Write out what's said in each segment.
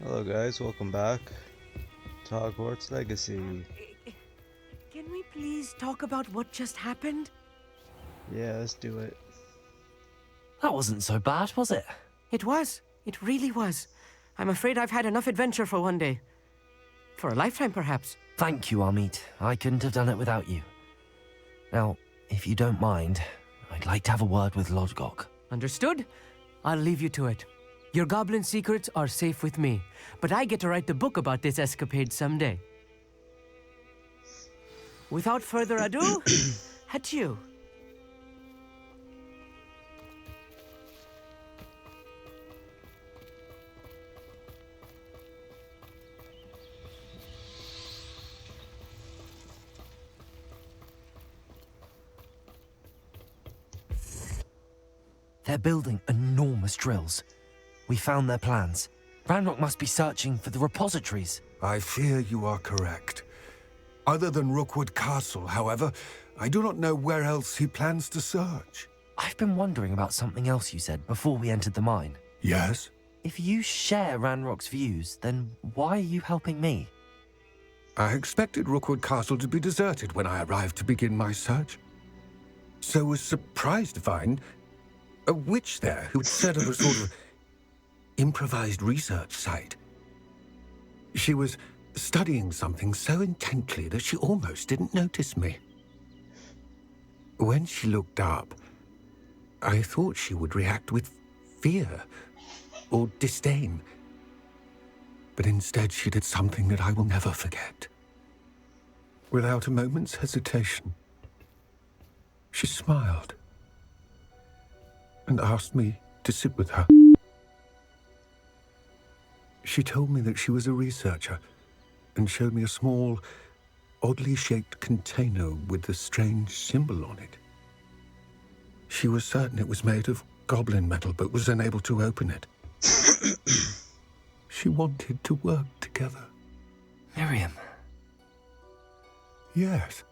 Hello guys, welcome back to Hogwarts Legacy. Can we please talk about what just happened? Yeah, let's do it. That wasn't so bad, was it? It was. It really was. I'm afraid I've had enough adventure for one day. For a lifetime, perhaps. Thank you, Amit. I couldn't have done it without you. Now, if you don't mind, I'd like to have a word with Lodgok. Understood? I'll leave you to it. Your goblin secrets are safe with me, but I get to write the book about this escapade someday. Without further ado, adieu. They're building enormous drills. We found their plans. Ranrock must be searching for the repositories. I fear you are correct. Other than Rookwood Castle, however, I do not know where else he plans to search. I've been wondering about something else you said before we entered the mine. Yes? If you share Ranrock's views, then why are you helping me? I expected Rookwood Castle to be deserted when I arrived to begin my search. So was surprised to find a witch there who'd set up a sort of improvised research site. She was studying something so intently that she almost didn't notice me. When she looked up, I thought she would react with fear or disdain. But instead she did something that I will never forget. Without a moment's hesitation, she smiled and asked me to sit with her. She told me that she was a researcher and showed me a small, oddly shaped container with a strange symbol on it. She was certain it was made of goblin metal, but was unable to open it. She wanted to work together. Miriam. Yes.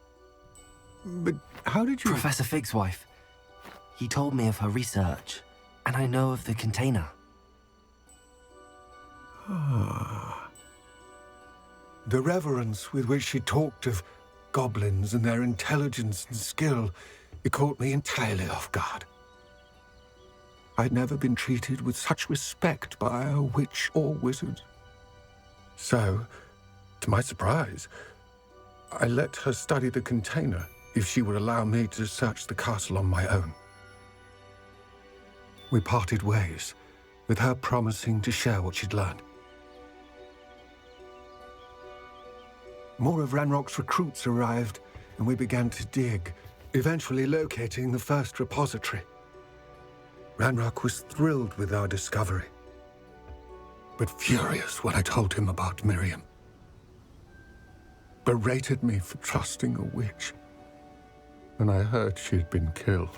But how did you... Professor Fig's wife. He told me of her research, and I know of the container. The reverence with which she talked of goblins and their intelligence and skill, it caught me entirely off guard. I'd never been treated with such respect by a witch or wizard. So, to my surprise, I let her study the container if she would allow me to search the castle on my own. We parted ways, with her promising to share what she'd learned. More of Ranrock's recruits arrived, and we began to dig, eventually locating the first repository. Ranrock was thrilled with our discovery, but furious when I told him about Miriam. Berated me for trusting a witch, and I heard she'd been killed.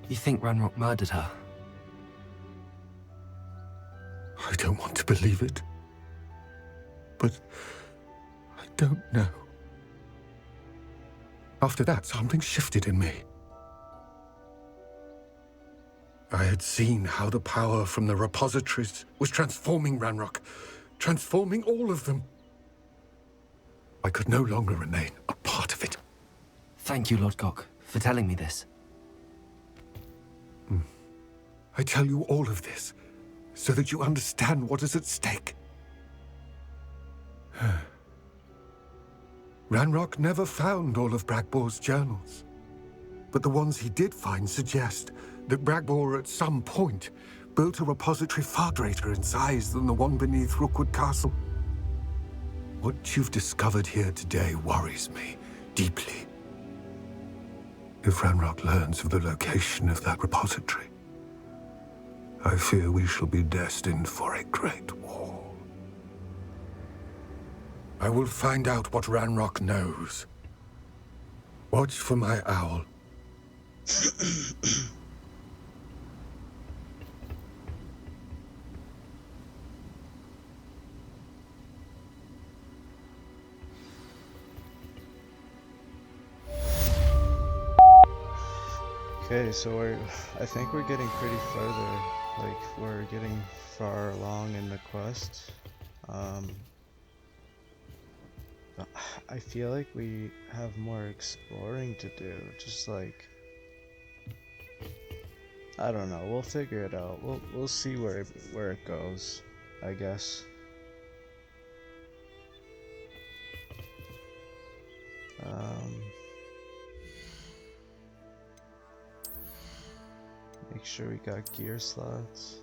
You think Ranrock murdered her? I don't want to believe it, but I don't know. After that, something shifted in me. I had seen how the power from the repositories was transforming Ranrock, transforming all of them. I could no longer remain a part of it. Thank you, Lodgok, for telling me this. I tell you all of this so that you understand what is at stake. Ranrock never found all of Bragbor's journals, but the ones he did find suggest that Bragbor at some point built a repository far greater in size than the one beneath Rookwood Castle. What you've discovered here today worries me deeply. If Ranrock learns of the location of that repository, I fear we shall be destined for a great war. I will find out what Ranrock knows. Watch for my owl. Okay, so I think we're getting pretty further, like we're getting far along in the quest. Um, but I feel like we have more exploring to do. Just like, I don't know. We'll figure it out. We'll see where it goes, I guess. Make sure we got gear slots,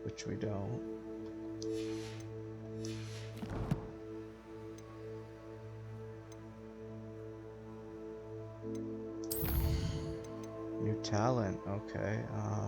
which we don't. New talent, okay. Huh.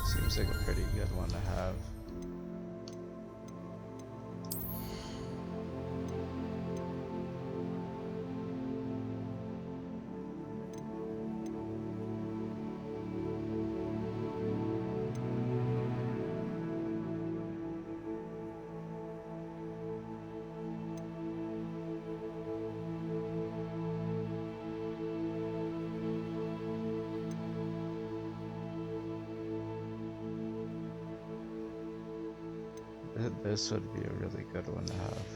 Seems like a pretty good one to have. This would be a really good one to have.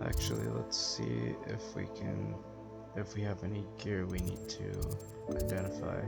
Actually, let's see if we have any gear we need to identify.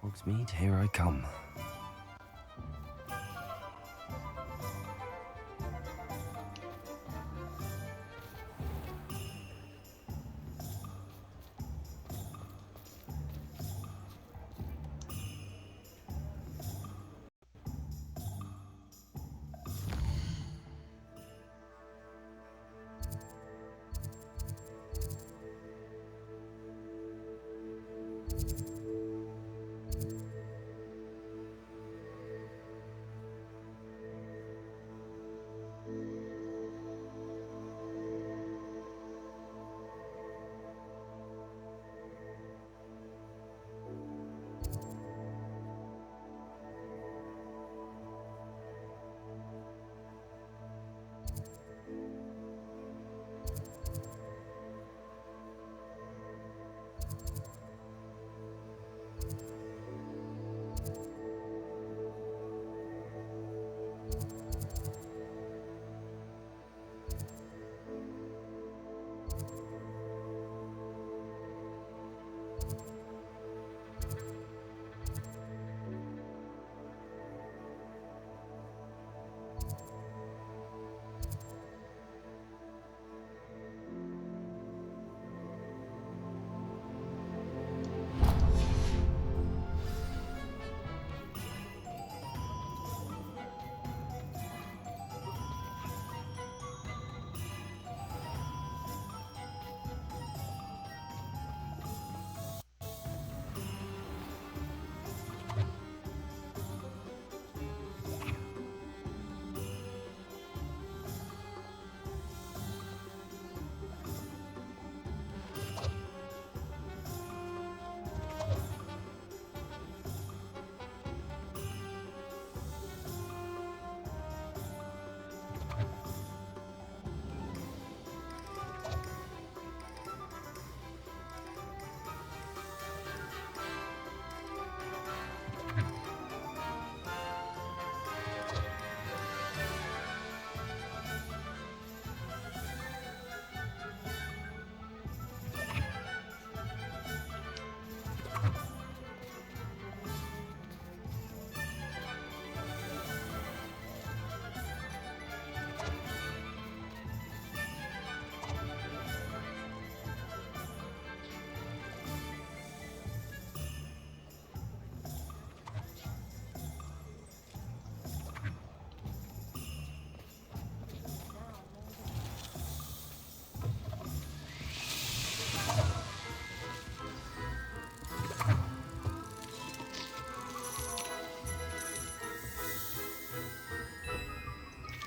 Hogsmeade, here I come.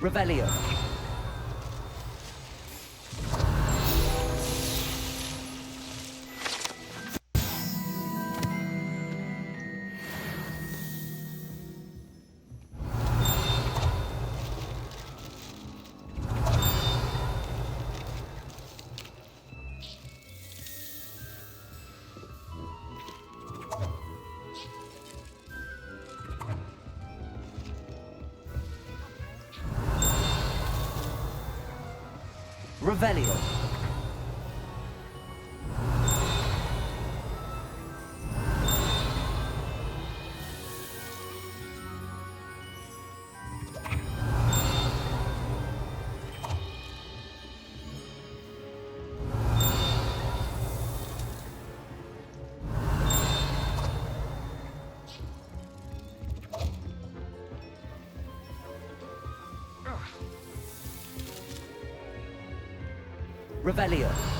Revelio. Revelio. Revelio.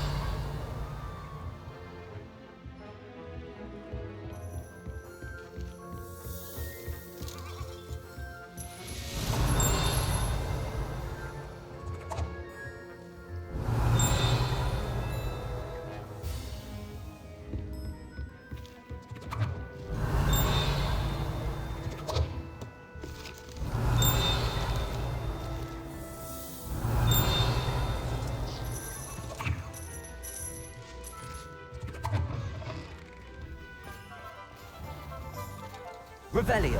Revelio.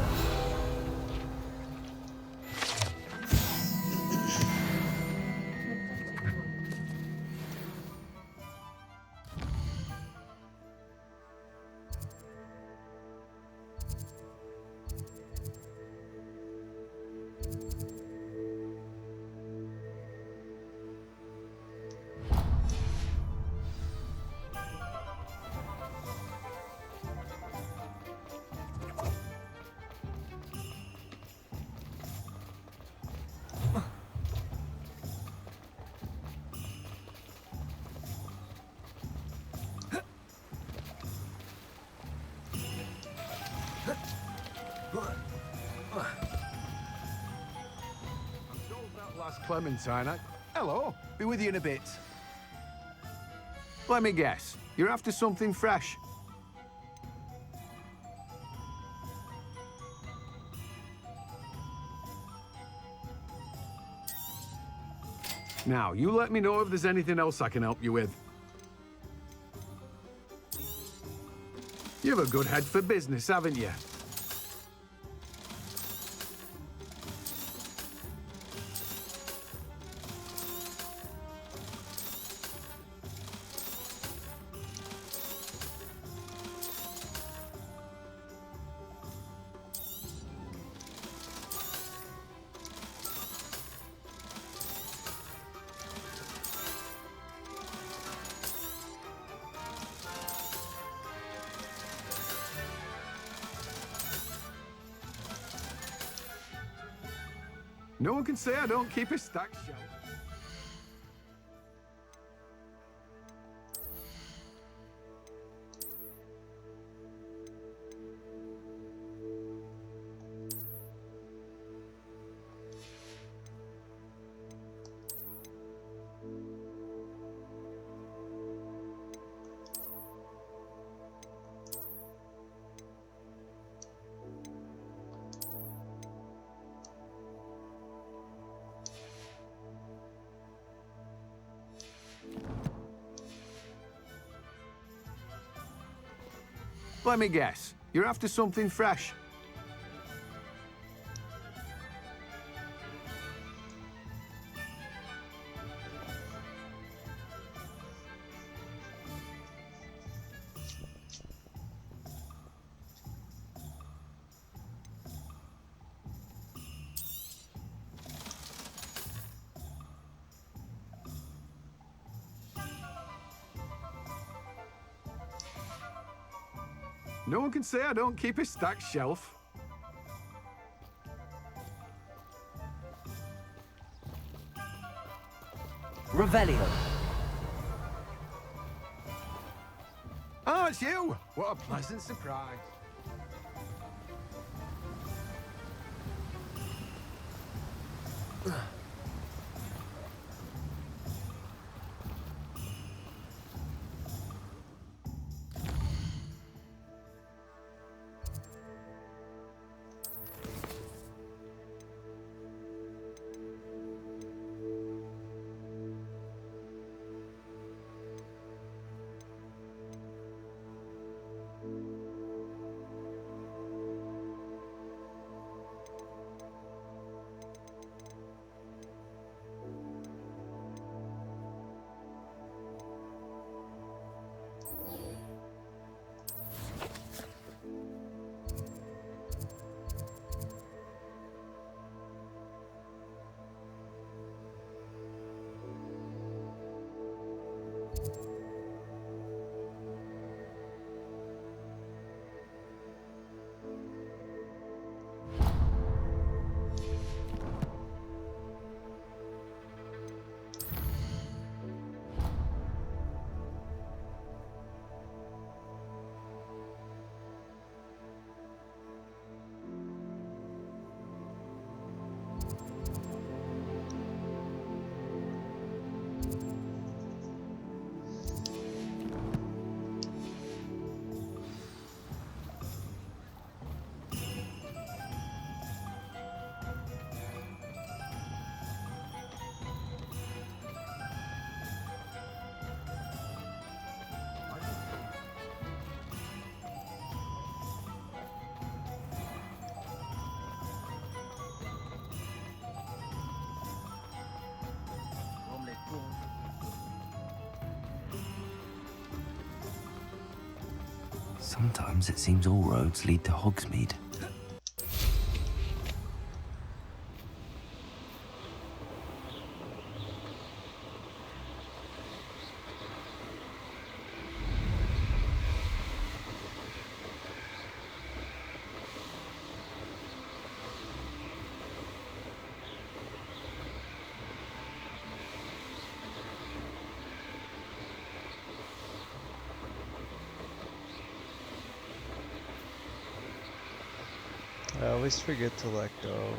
Sold that last Clementine. Hello, be with you in a bit. Let me guess, you're after something fresh. Now, you let me know if there's anything else I can help you with. You have a good head for business, haven't you? No one can say I don't keep a stacked shelf. Let me guess, you're after something fresh. No one can say I don't keep a stacked shelf. Revelio. Oh, it's you! What a pleasant surprise. Sometimes it seems all roads lead to Hogsmeade. I always forget to let go.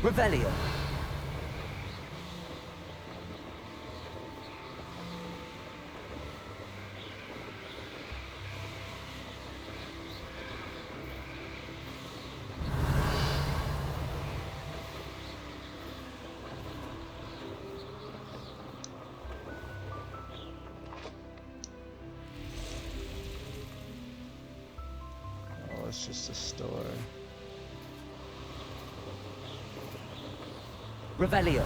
Revelio. Oh, it's just a store. Revelio.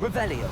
Revelio.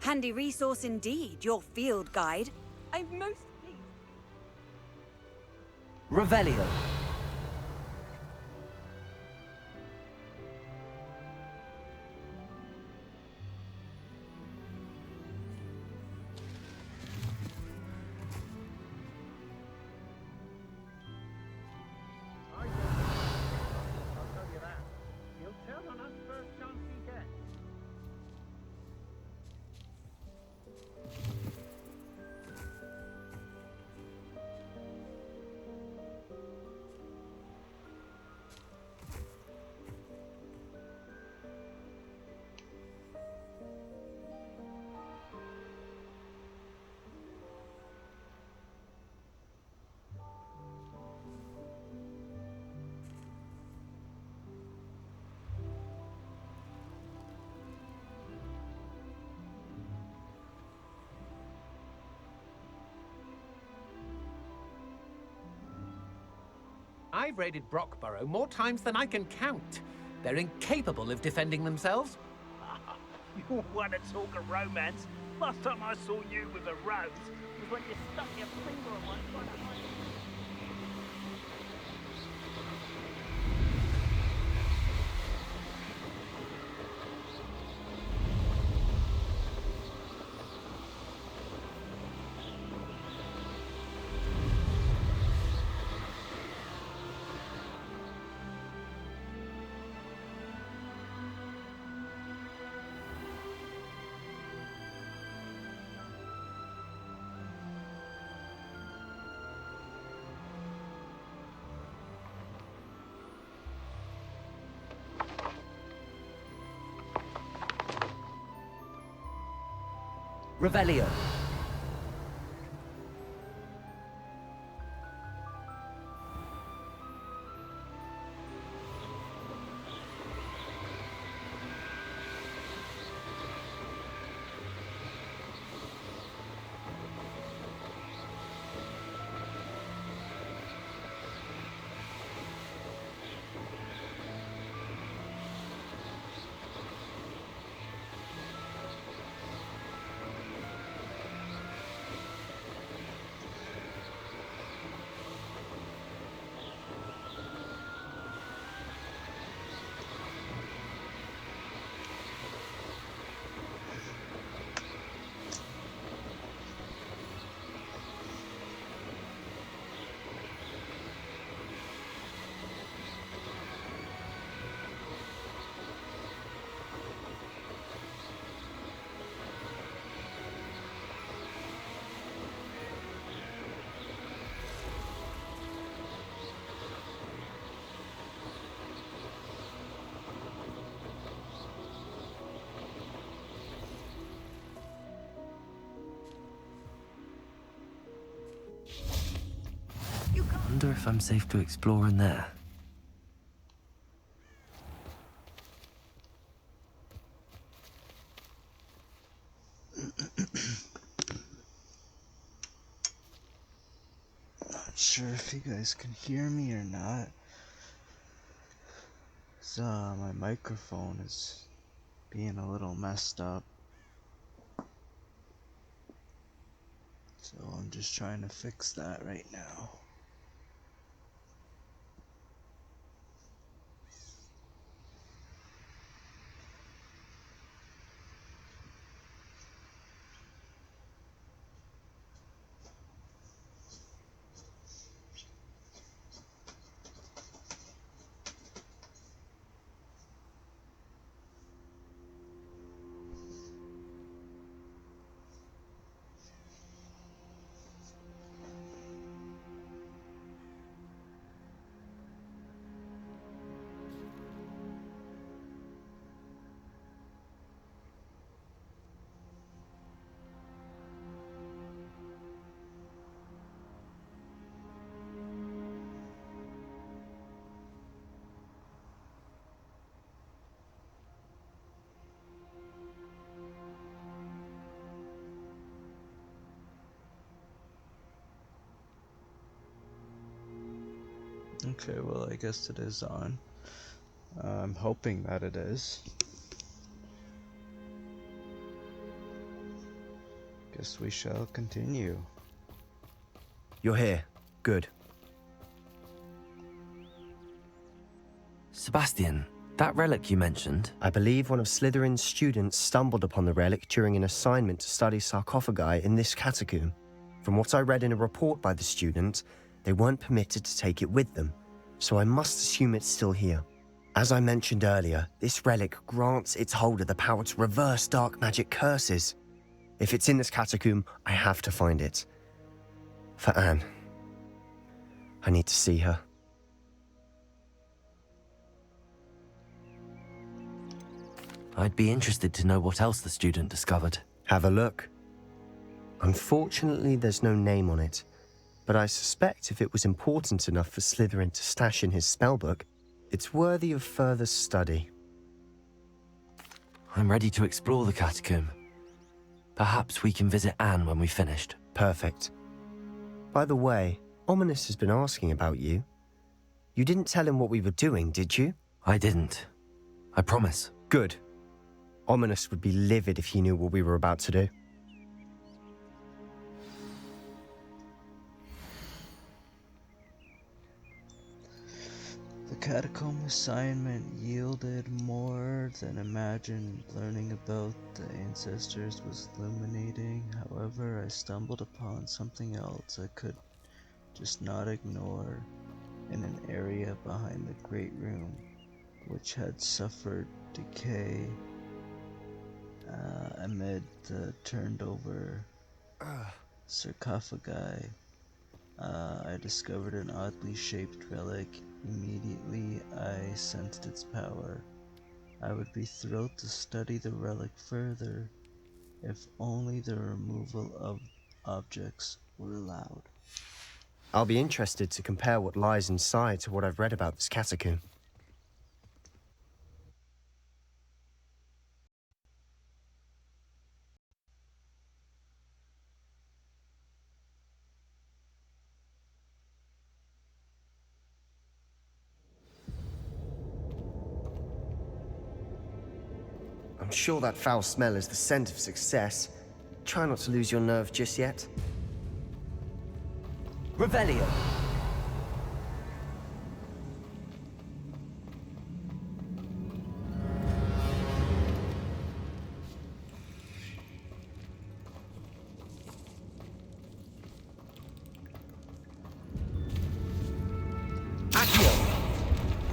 Handy resource indeed, your field guide. I'm most pleased. Revelio. I'll tell you that. He'll turn on us first chance he gets. I've raided Brockborough more times than I can count. They're incapable of defending themselves. You want to talk of romance? Last time I saw you with a rose was when you stuck your finger on my front of my... Revelio. wonder if I'm safe to explore in there. Not sure if you guys can hear me or not. So, my microphone is being a little messed up. So I'm just trying to fix that right now. Okay, well, I guess it is on. I'm hoping that it is. Guess we shall continue. You're here. Good. Sebastian, that relic you mentioned, I believe one of Slytherin's students stumbled upon the relic during an assignment to study sarcophagi in this catacomb. From what I read in a report by the student, they weren't permitted to take it with them, so I must assume it's still here. As I mentioned earlier, this relic grants its holder the power to reverse dark magic curses. If it's in this catacomb, I have to find it. For Anne. I need to see her. I'd be interested to know what else the student discovered. Have a look. Unfortunately, there's no name on it, but I suspect if it was important enough for Slytherin to stash in his spellbook, it's worthy of further study. I'm ready to explore the catacomb. Perhaps we can visit Anne when we've finished. Perfect. By the way, Ominous has been asking about you. You didn't tell him what we were doing, did you? I didn't. I promise. Good. Ominous would be livid if he knew what we were about to do. The catacomb assignment yielded more than imagined. Learning about the ancestors was illuminating. However, I stumbled upon something else I could just not ignore in an area behind the Great Room, which had suffered decay amid the turned over sarcophagi. I discovered an oddly shaped relic. Immediately, I sensed its power. I would be thrilled to study the relic further, if only the removal of objects were allowed. I'll be interested to compare what lies inside to what I've read about this catacomb. I'm sure that foul smell is the scent of success. Try not to lose your nerve just yet. Revelio.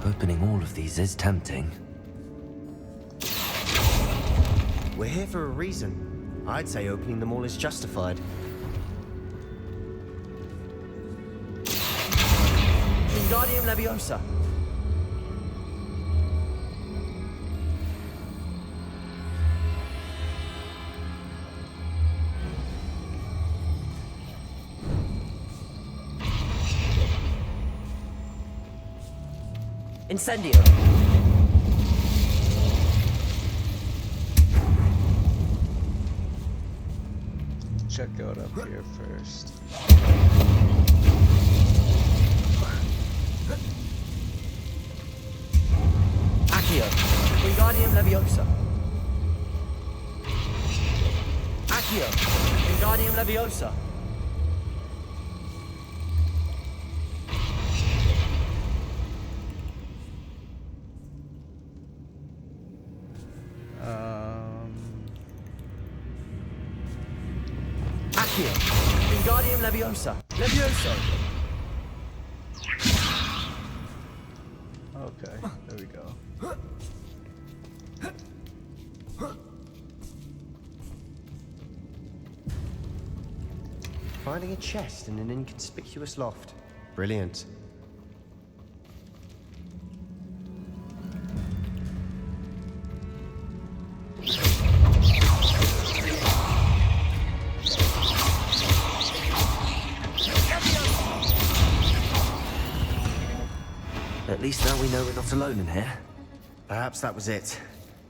Opening all of these is tempting. We're here for a reason. I'd say opening them all is justified. Wingardium Leviosa. Incendio. Check out up here first. Accio. Wingardium Leviosa. Accio. Wingardium Leviosa. Accio. Wingardium Leviosa. Levioso. Okay, there we go. Finding a chest in an inconspicuous loft. Brilliant. At least now we know we're not alone in here. Perhaps that was it.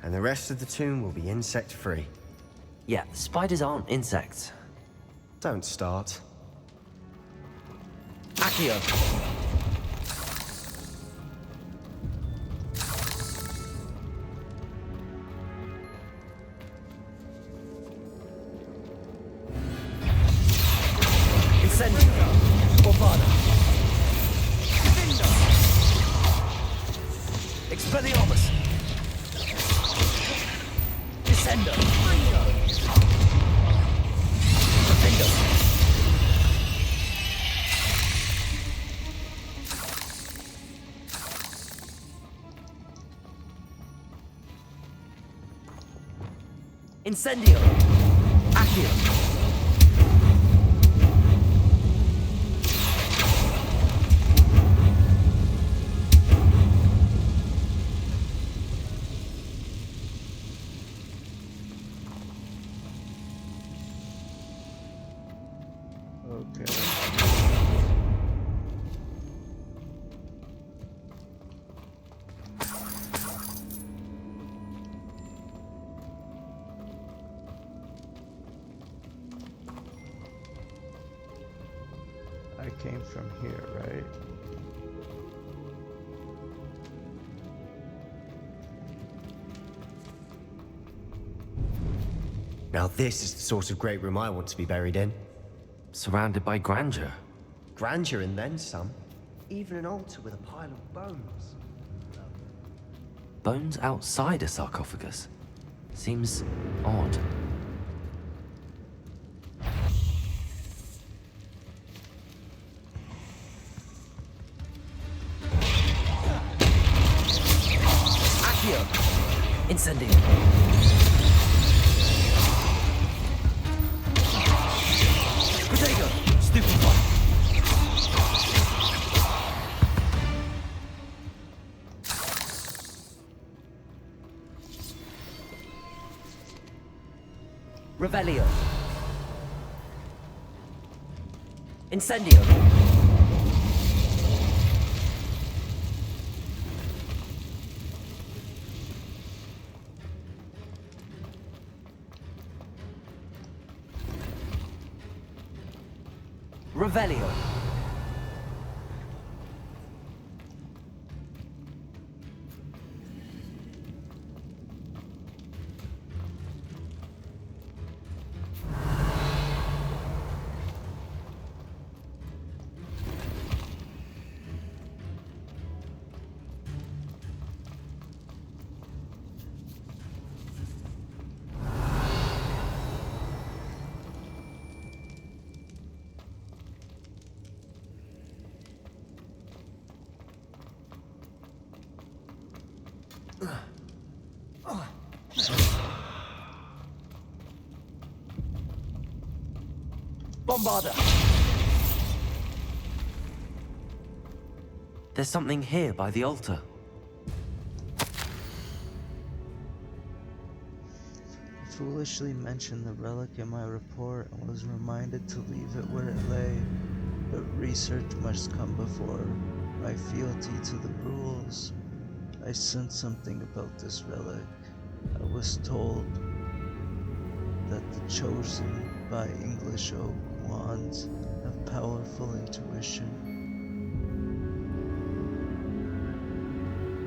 And the rest of the tomb will be insect-free. Yeah, spiders aren't insects. Don't start. Accio. Incendio. Bombarda. Expelliarmus. Descendo. Defendo. Incendio. Accio. Okay. I came from here, right? Now this is the sort of great room I want to be buried in. Surrounded by grandeur. Grandeur and then some. Even an altar with a pile of bones. Bones outside a sarcophagus. Seems odd. Accio. Incendio. Protego. Stupefy. Revelio. Incendio. Revelio. Bombarda. There's something here by the altar. I foolishly mentioned the relic in my report and was reminded to leave it where it lay, but research must come before my fealty to the rules. I sensed something about this relic. I was told that the chosen by English oak wands have powerful intuition.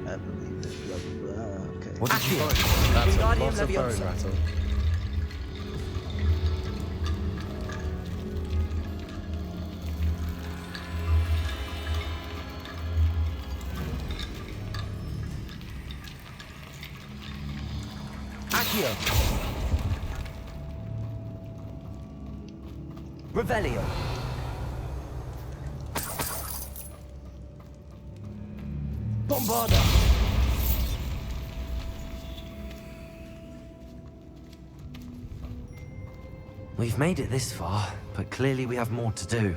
I believe it, blah blah blah. Okay. What did you Accio. find? That's a Wingardium lot of bone Leviosa. rattle. Accio. Revelio. Bombarda. We've made it this far, but clearly we have more to do.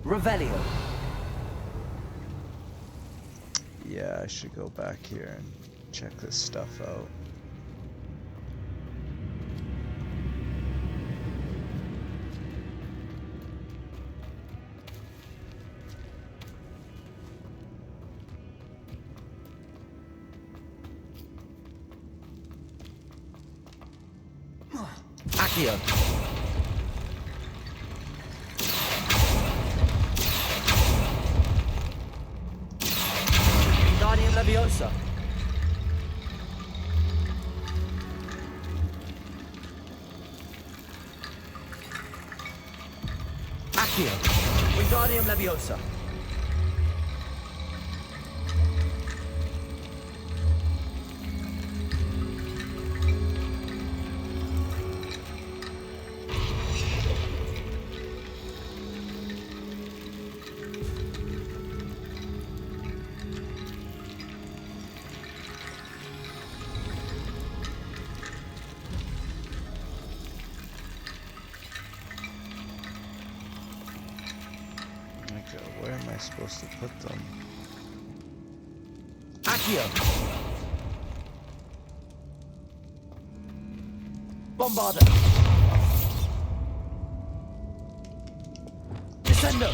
Revelio. Yeah, I should go back here and check this stuff out. Accio. Wingardium Leviosa. Accio. Wingardium Leviosa. Okay, where am I supposed to put them? Accio. Bombarda. Descendo.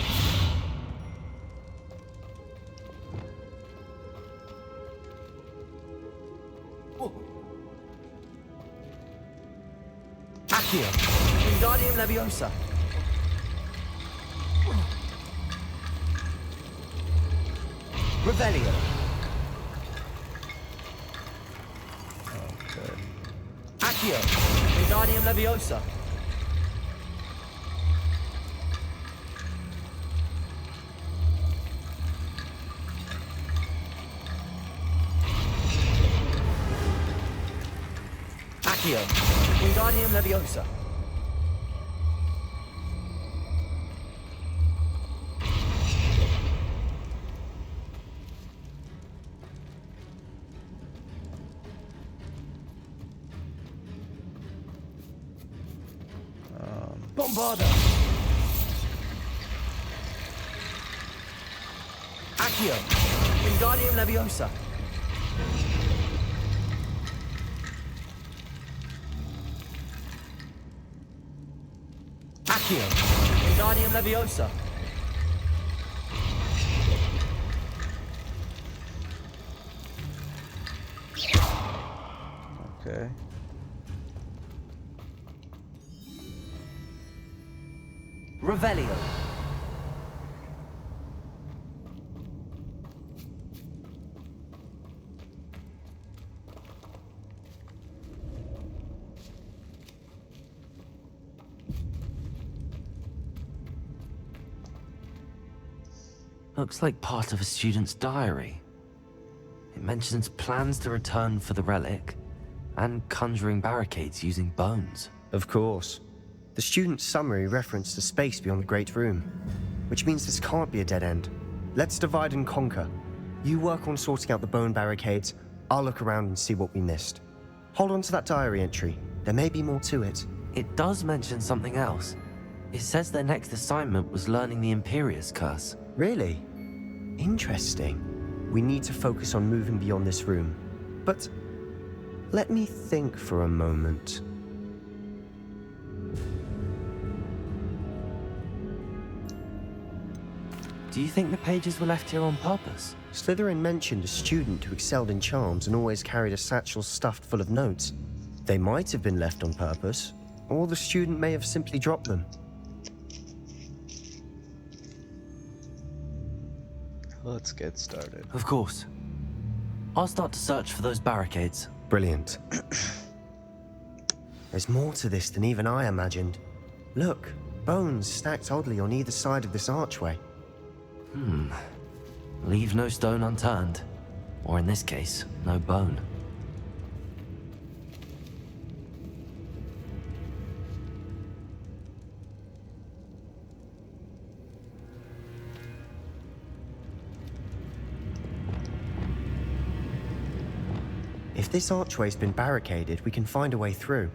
Accio. Wingardium Leviosa. Revelio. Okay. Accio. Wingardium Leviosa. Accio. Wingardium Leviosa. Bombarda. Accio. Wingardium Leviosa. Accio. Wingardium Leviosa. Okay. Revelio. Looks like part of a student's diary. It mentions plans to return for the relic and conjuring barricades using bones. Of course. The student's summary referenced a space beyond the Great Room, which means this can't be a dead end. Let's divide and conquer. You work on sorting out the bone barricades, I'll look around and see what we missed. Hold on to that diary entry. There may be more to it. It does mention something else. It says their next assignment was learning the Imperius Curse. Really? Interesting. We need to focus on moving beyond this room. But let me think for a moment. Do you think the pages were left here on purpose? Slytherin mentioned a student who excelled in charms and always carried a satchel stuffed full of notes. They might have been left on purpose, or the student may have simply dropped them. Let's get started. Of course. I'll start to search for those barricades. Brilliant. There's more to this than even I imagined. Look, bones stacked oddly on either side of this archway. Leave no stone unturned. Or in this case, no bone. If this archway's been barricaded, we can find a way through.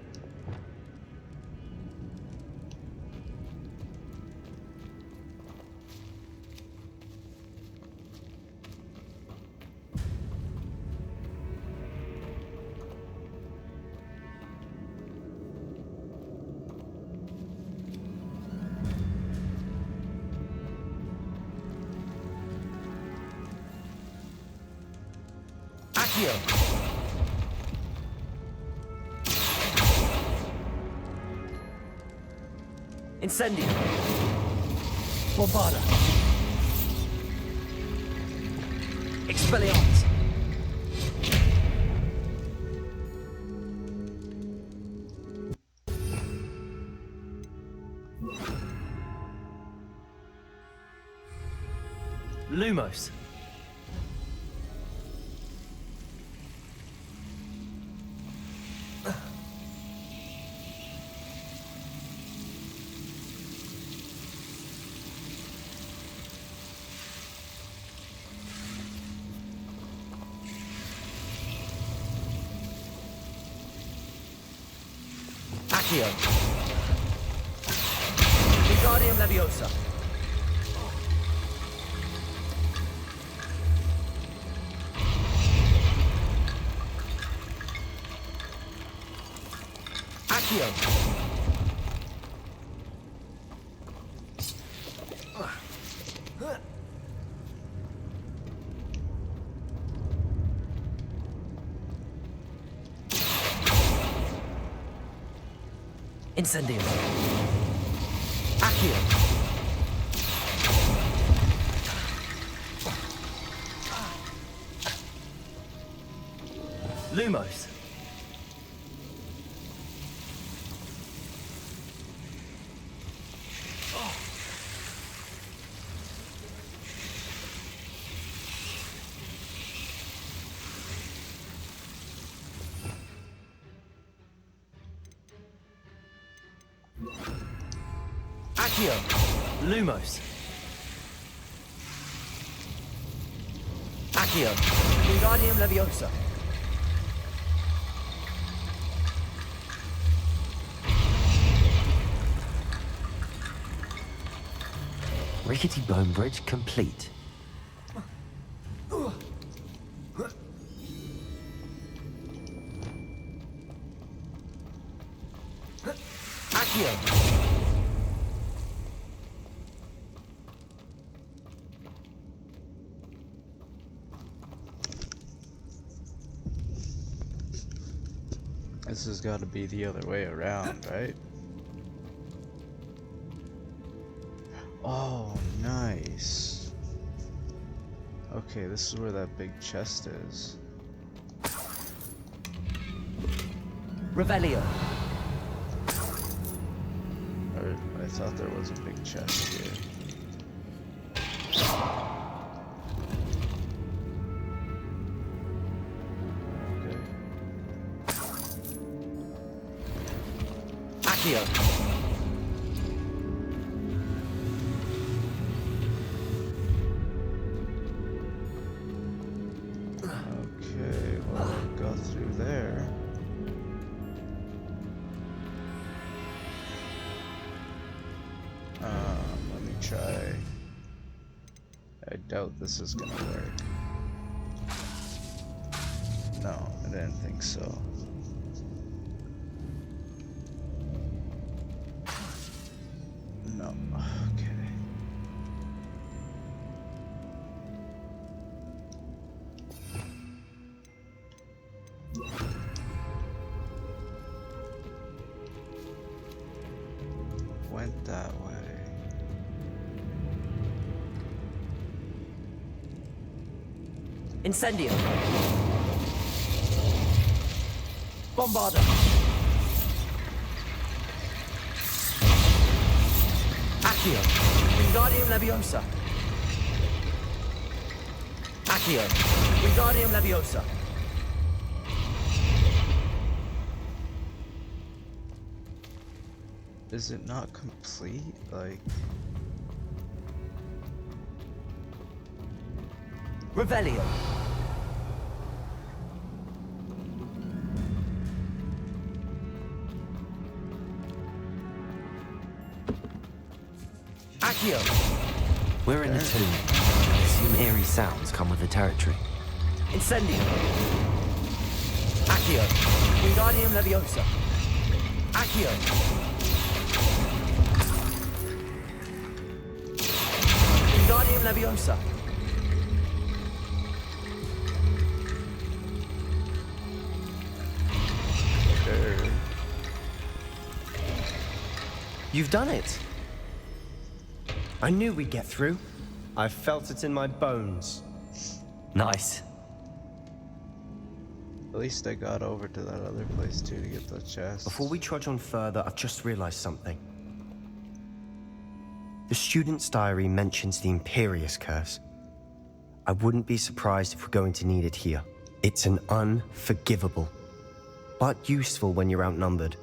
Accio! Incendio! Bombarda! Expelliarmus! Lumos! Accio! Wingardium Leviosa! Accio! Incendium. Accio. Lumos. Accio. Lumos. Accio. Wingardium Leviosa. Rickety bone bridge complete. Accio. This has got to be the other way around, right? Oh, nice. Okay, this is where that big chest is. Revelio. I thought there was a big chest here. Okay. Accio. Okay, well, we'll go through there. Let me try. I doubt this is gonna work. No, I didn't think so. No, okay. that way. Incendio. Bombarda. Accio. Wingardium Leviosa. Accio. Wingardium Leviosa. Is it not complete? Like... Revelio. Accio. We're in a tomb. I assume eerie sounds come with the territory. Incendio. Accio. Wingardium Leviosa. Accio. Wingardium Leviosa. You've done it. I knew we'd get through. I felt it in my bones. Nice. At least I got over to that other place too to get the chest. Before we trudge on further, I've just realized something. The student's diary mentions the Imperius curse. I wouldn't be surprised if we're going to need it here. It's an unforgivable, but useful when you're outnumbered.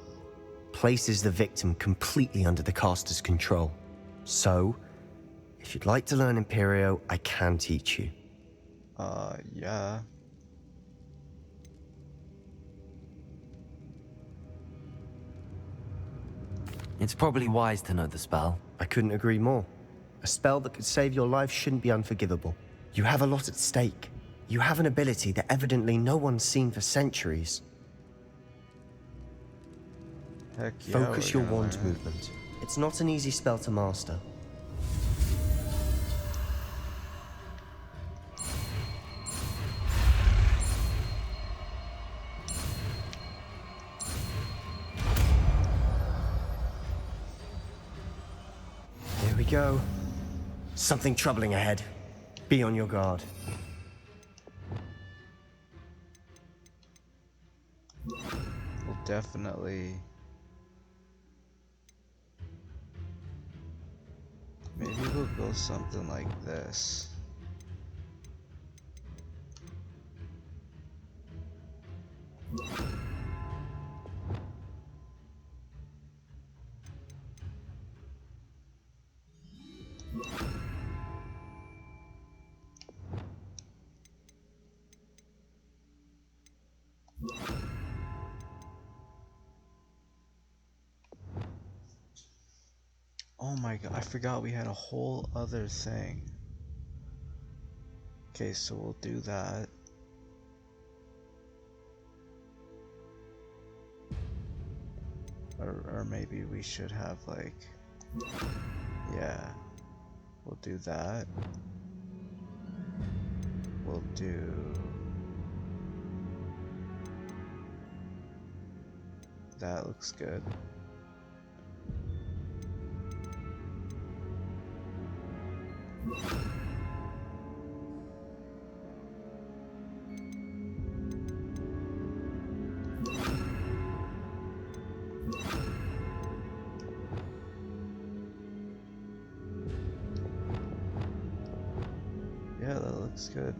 Places the victim completely under the caster's control. So, if you'd like to learn Imperio, I can teach you. Yeah. It's probably wise to know the spell. I couldn't agree more. A spell that could save your life shouldn't be unforgivable. You have a lot at stake. You have an ability that evidently no one's seen for centuries. Heck yeah. Focus your we're gonna wand learn it. movement. It's not an easy spell to master. Here we go. Something troubling ahead. Be on your guard. We'll definitely... Maybe we'll go something like this. Oh my god, I forgot we had a whole other thing. Okay, so we'll do that. Or maybe we should have like... Yeah. We'll do that. We'll do... That looks good. Yeah, that looks good.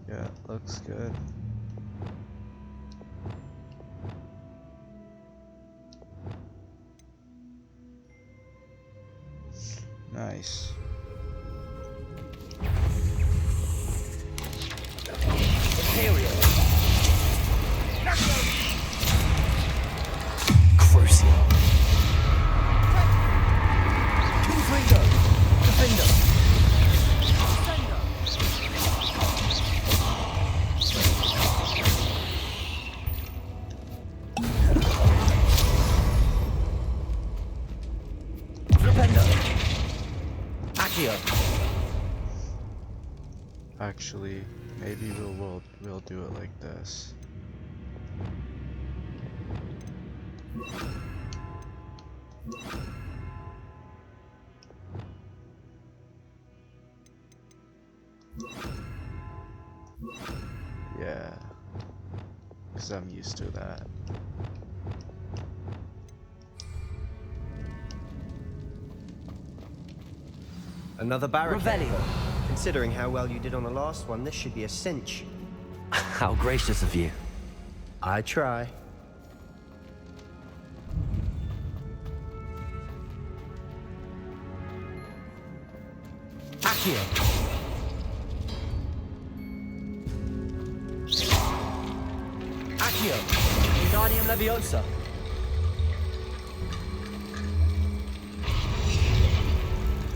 Yeah, looks good. Nice. Crucial. Confringo. Defender. Accio. Actually, maybe we'll do it like this. Yeah, because I'm used to that. Another barricade. Revelio. Considering how well you did on the last one, this should be a cinch. How gracious of you. I try. Accio. Accio. Wingardium Leviosa.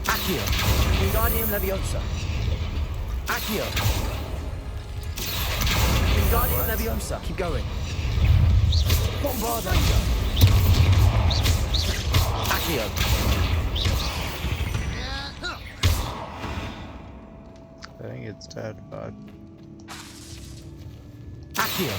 Accio. Wingardium Leviosa. Accio. Wingardium Leviosa. Keep going. Bombarda. Accio. I think it's dead, bud. Accio.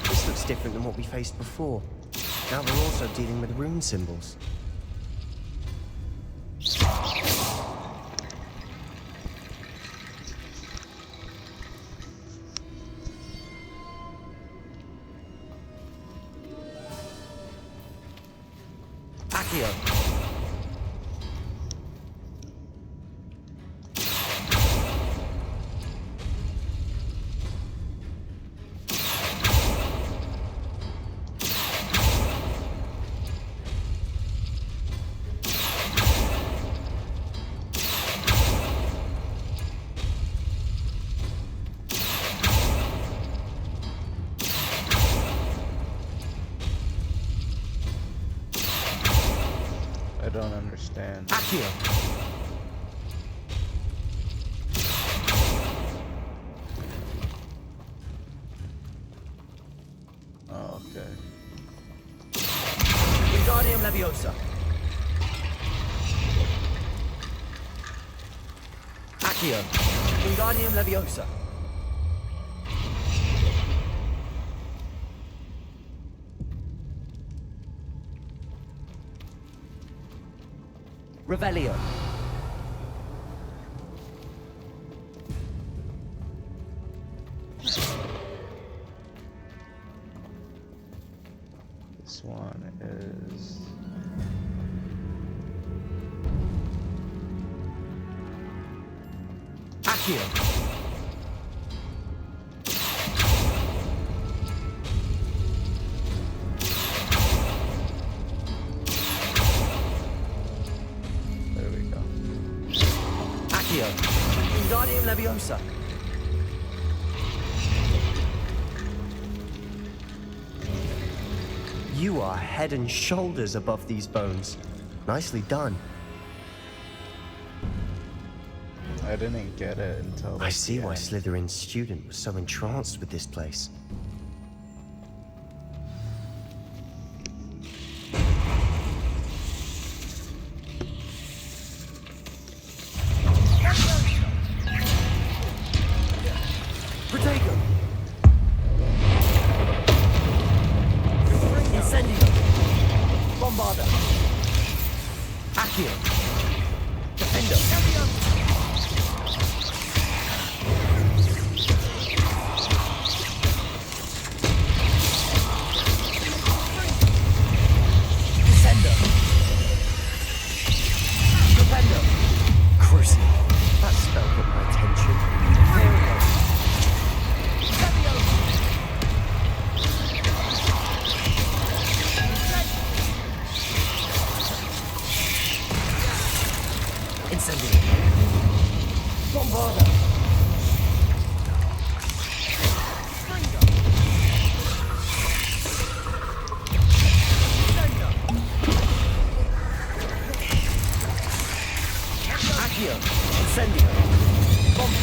This looks different than what we faced before. Now we're also dealing with rune symbols. Accio. I don't understand. Accio. Oh, okay. Wingardium Leviosa. Accio. Wingardium Leviosa. Revelio. This one is... Accio. There we go. Accio. Wingardium Leviosa. You are head and shoulders above these bones. Nicely done. I didn't get it until I like, see the why end. Slytherin's student was so entranced with this place. Protego. Incendio. Bombarda. Accio. Defendo. Descendo. Defendo. Crucial. That spell got my attention. Incendio. Bombarda. Accio. Incendio. Bomb.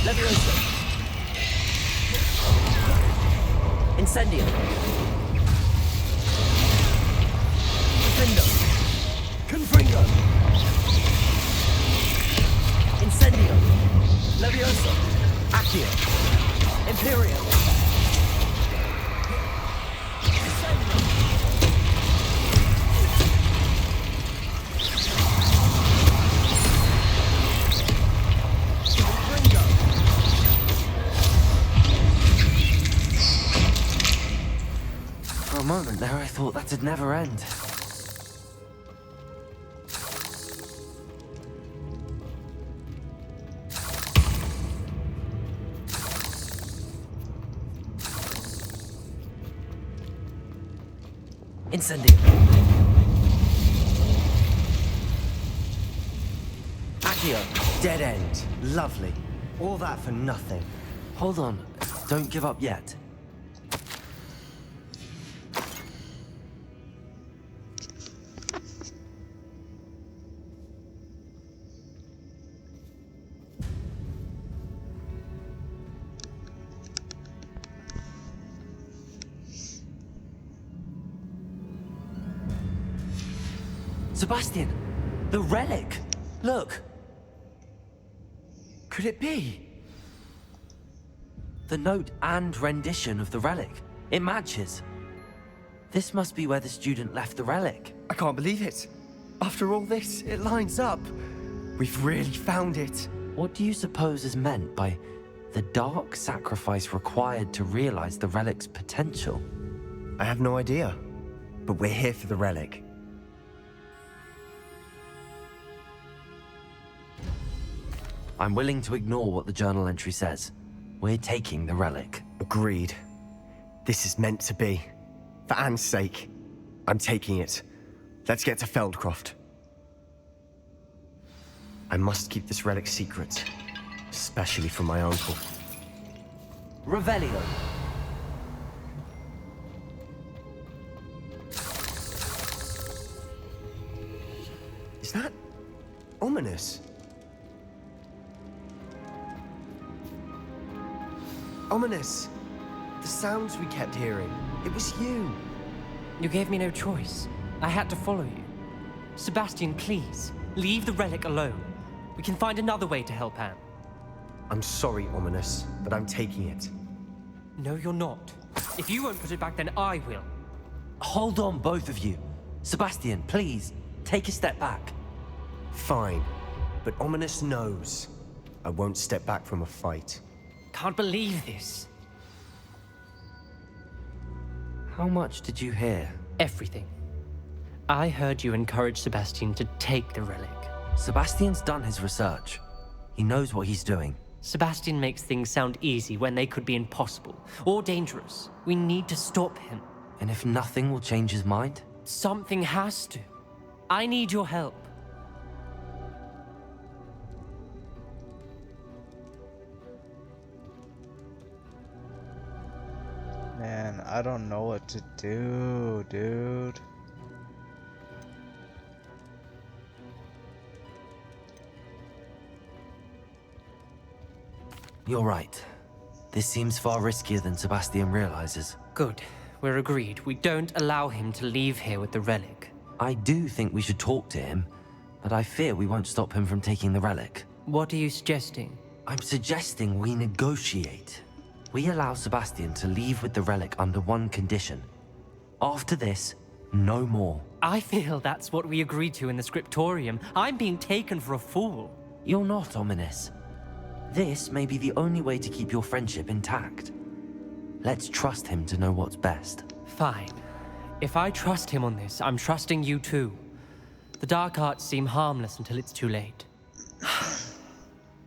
Leviosa. Incendio. Confringo. Confringo. Incendio. Leviosa. Accio. Imperium. For a moment there, I thought that'd never end. Incendio. Accio. Dead end. Lovely. All that for nothing. Hold on. Don't give up yet. Sebastian! The relic! Look! Could it be? The note and rendition of the relic. It matches. This must be where the student left the relic. I can't believe it. After all this, it lines up. We've really found it. What do you suppose is meant by the dark sacrifice required to realize the relic's potential? I have no idea. But we're here for the relic. I'm willing to ignore what the journal entry says. We're taking the relic. Agreed. This is meant to be. For Anne's sake. I'm taking it. Let's get to Feldcroft. I must keep this relic secret. Especially from my uncle. Revelio. Is that ominous? Ominous. The sounds we kept hearing. It was you. You gave me no choice. I had to follow you. Sebastian, please, leave the relic alone. We can find another way to help Anne. I'm sorry, Ominous, but I'm taking it. No, you're not. If you won't put it back, then I will. Hold on, both of you. Sebastian, please, take a step back. Fine. But Ominous knows. I won't step back from a fight. Can't believe this. How much did you hear? Everything. I heard you encourage Sebastian to take the relic. Sebastian's done his research. He knows what he's doing. Sebastian makes things sound easy when they could be impossible or dangerous. We need to stop him. And if nothing will change his mind? Something has to. I need your help. Man, I don't know what to do, dude. You're right. This seems far riskier than Sebastian realizes. Good. We're agreed. We don't allow him to leave here with the relic. I do think we should talk to him, but I fear we won't stop him from taking the relic. What are you suggesting? I'm suggesting we negotiate. We allow Sebastian to leave with the relic under one condition. After this, no more. I feel that's what we agreed to in the scriptorium. I'm being taken for a fool. You're not, Ominous. This may be the only way to keep your friendship intact. Let's trust him to know what's best. Fine. If I trust him on this, I'm trusting you too. The dark arts seem harmless until it's too late.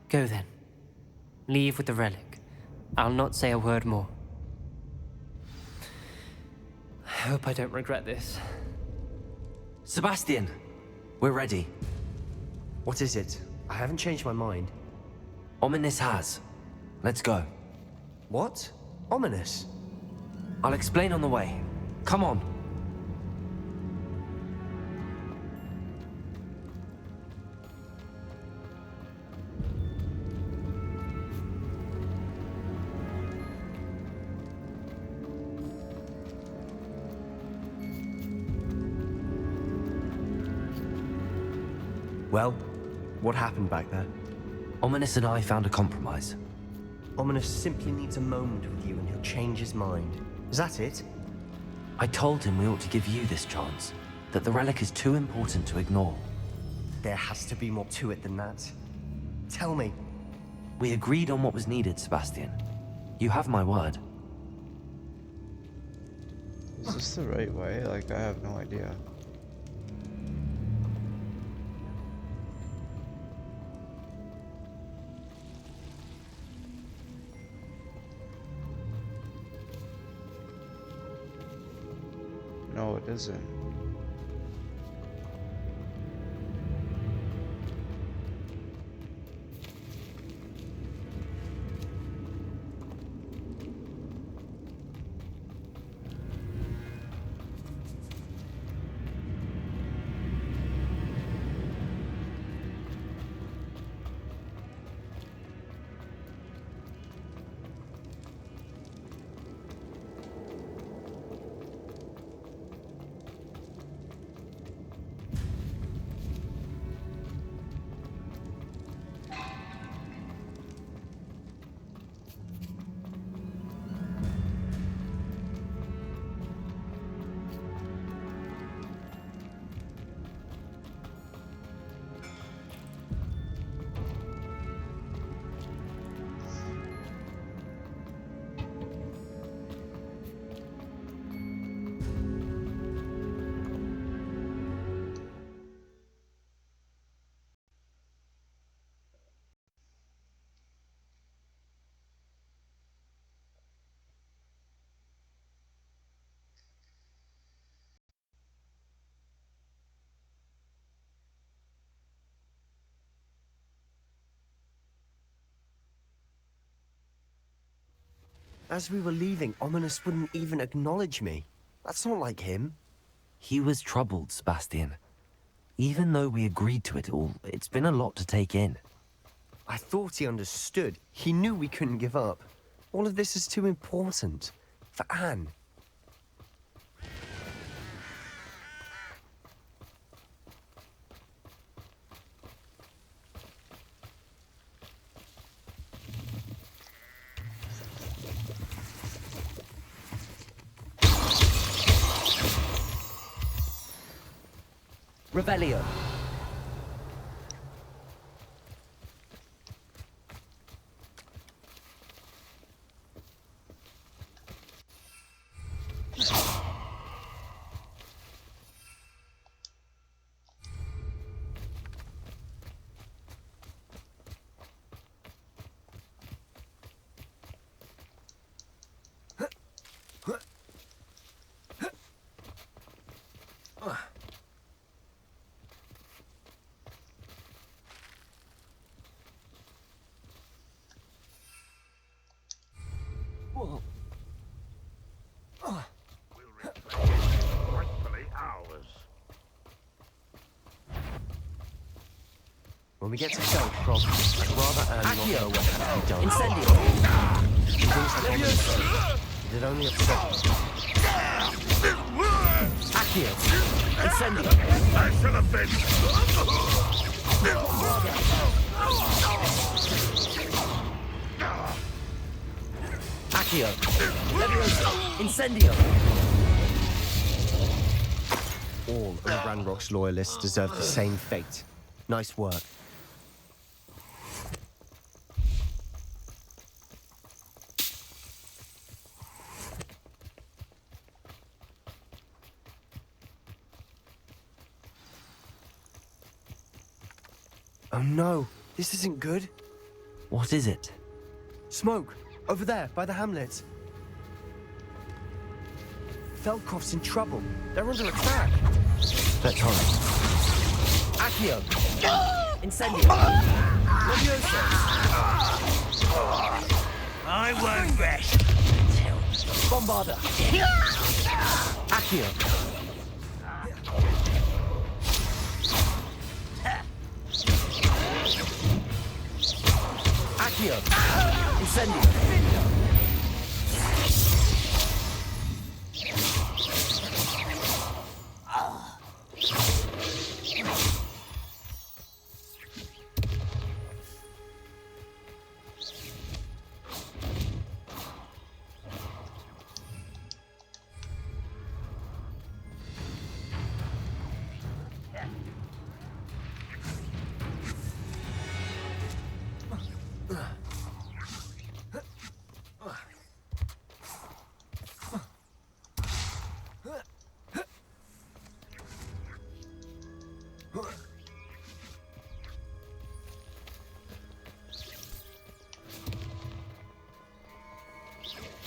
Go then. Leave with the relic. I'll not say a word more. I hope I don't regret this. Sebastian, we're ready. What is it? I haven't changed my mind. Ominous has. Let's go. What? Ominous? I'll explain on the way. Come on. Well, what happened back there? Ominous and I found a compromise. Ominous simply needs a moment with you and he'll change his mind. Is that it? I told him we ought to give you this chance, that the relic is too important to ignore. There has to be more to it than that. Tell me. We agreed on what was needed, Sebastian. You have my word. Is this the right way? Like, I have no idea. No, it isn't. As we were leaving, Ominous wouldn't even acknowledge me. That's not like him. He was troubled, Sebastian. Even though we agreed to it all, it's been a lot to take in. I thought he understood. He knew we couldn't give up. All of this is too important. For Anne. Revelio. When we get to Beltron, I'd rather Anne not know what had to be done. Incendio. She thinks like Ominous. It'd only upset me. Accio. Incendio. I should have been. Accio. Levioso. Incendio. All of Ranrock's loyalists deserve the same fate. Nice work. Oh no, this isn't good. What is it? Smoke, over there, by the hamlet. Feldcroft's in trouble. They're under attack. Let's hurry. Accio! Incendio! Levioso! I won't rest. Bombarda! Accio! Accio! Incendio!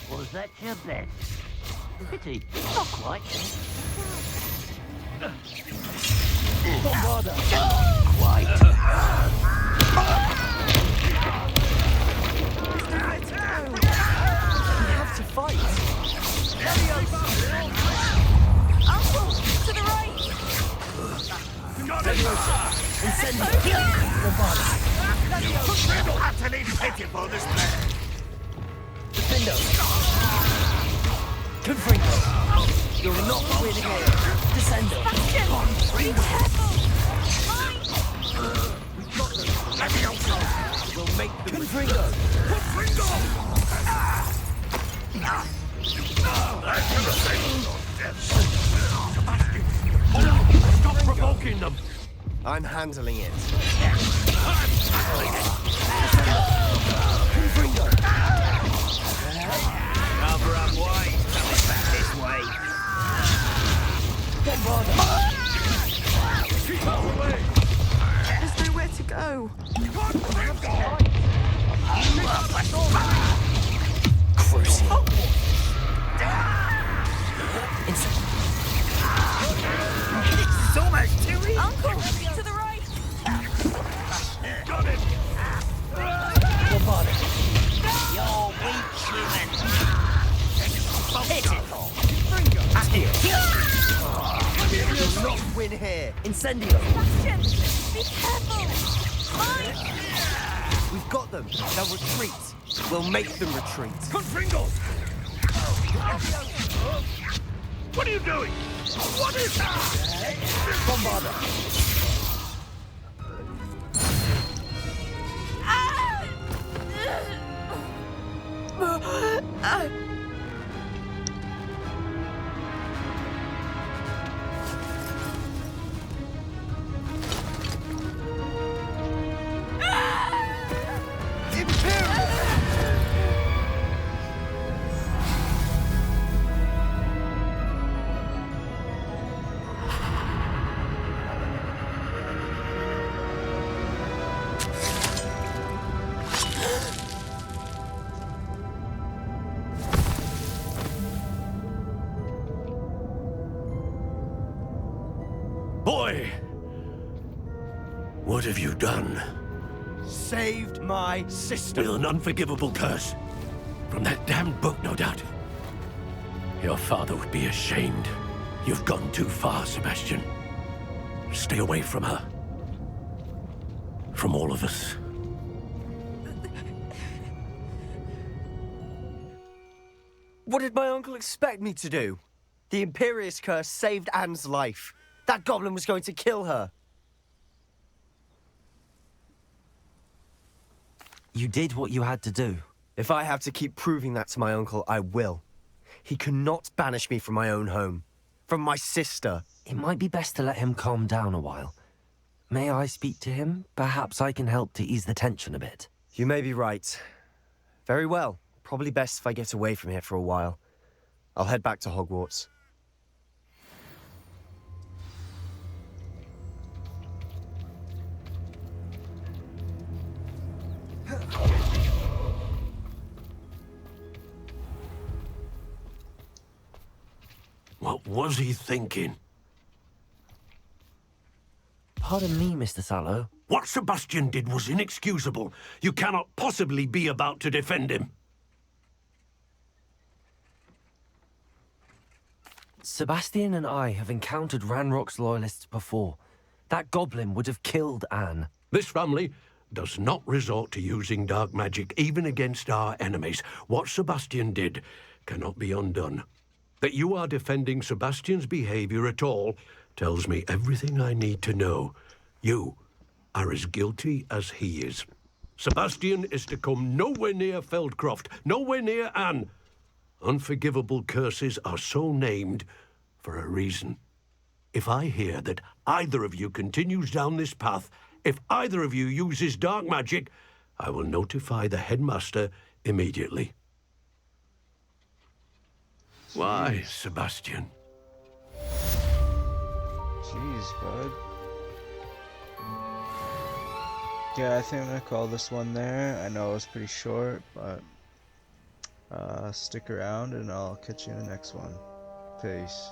Was that your bed? Pity, not quite. Bombarda! Quite. We have to fight! Uncle, to the right! Incendio! Bombarda! Utterly pitiful, this man. Defendo! Confringo! You're not winning here! Descendo! Sebastian, be careful! We'll make them... Confringo! Stop provoking them! I'm handling it. Cover up wide, coming back this way. There's nowhere to go. Crucial. It's almost too easy. Uncle, to the right! Got him. Bombarda! You're weak, human. Pitiful. Accio! You'll not win here! Incendio! Sebastian, be careful! Mine! We've got them! They'll retreat! We'll make them retreat! Confringo! What are you doing? What is that? Bombarda! Boy! What have you done? Saved my sister! With an unforgivable curse. From that damned book, no doubt. Your father would be ashamed. You've gone too far, Sebastian. Stay away from her. From all of us. What did my uncle expect me to do? The Imperious curse saved Anne's life. That goblin was going to kill her. You did what you had to do. If I have to keep proving that to my uncle, I will. He cannot banish me from my own home. From my sister. It might be best to let him calm down a while. May I speak to him? Perhaps I can help to ease the tension a bit. You may be right. Very well. Probably best if I get away from here for a while. I'll head back to Hogwarts. What was he thinking? Pardon me, Mr. Sallow. What Sebastian did was inexcusable. You cannot possibly be about to defend him. Sebastian and I have encountered Ranrock's loyalists before. That goblin would have killed Anne. This family does not resort to using dark magic even against our enemies. What Sebastian did cannot be undone. That you are defending Sebastian's behavior at all tells me everything I need to know. You are as guilty as he is. Sebastian is to come nowhere near Feldcroft, nowhere near Anne. Unforgivable curses are so named for a reason. If I hear that either of you continues down this path, if either of you uses dark magic, I will notify the headmaster immediately. Why, Sebastian? Jeez, bud. Yeah, I think I'm gonna call this one there. I know it was pretty short, but stick around and I'll catch you in the next one. Peace.